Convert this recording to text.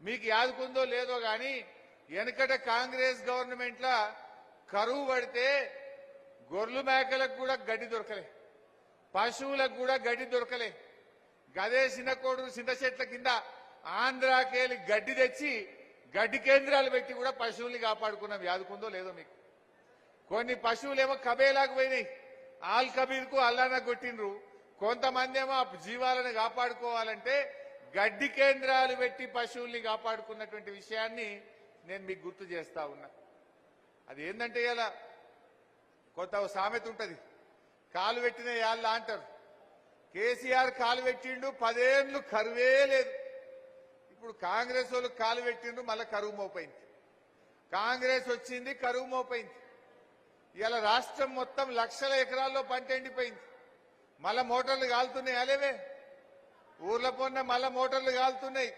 మీకు యాదుకుందో లేదో గాని వెనకట కాంగ్రెస్ గవర్నమెంట్ లా కరువు పడితే గొర్రెలు మేకలకు కూడా గడ్డి దొరకలే, పశువులకు కూడా గడ్డి దొరకలే. గదే చిన్నకోడు చింత చెట్ల కింద ఆంధ్రాకేలి గడ్డి తెచ్చి గడ్డి కేంద్రాలు పెట్టి కూడా పశువుల్ని కాపాడుకున్నాం. యాదుకుందో లేదో మీకు? కొన్ని పశువులేమో కబేలాకు పోయినాయి, ఆల్ కబీర్కు అల్లాన కొట్టిండ్రు. కొంతమంది ఏమో జీవాలను కాపాడుకోవాలంటే గడ్డి కేంద్రాలు పెట్టి పశువుల్ని కాపాడుకున్నటువంటి విషయాన్ని నేను మీకు గుర్తు చేస్తా ఉన్నా. అది ఏంటంటే ఇలా కొంత సామెత ఉంటది, కాలు పెట్టిన యాళ్ళ అంటారు. కేసీఆర్ కాలు పెట్టిండు, 10 ఏళ్ళు కరువే లేదు. ఇప్పుడు కాంగ్రెస్ వాళ్ళు కాలు పెట్టిండ్రు, మళ్ళీ కరువు మోపైంది. కాంగ్రెస్ వచ్చింది, కరువు మోపైంది. ఇలా రాష్ట్రం మొత్తం లక్షల ఎకరాల్లో పంట ఎండిపోయింది. మళ్ళా మోటార్లు కాలుతున్నాయి, అలేవే ఊర్ల పొన్న మళ్ళా మోటార్లు కాలుతున్నాయి.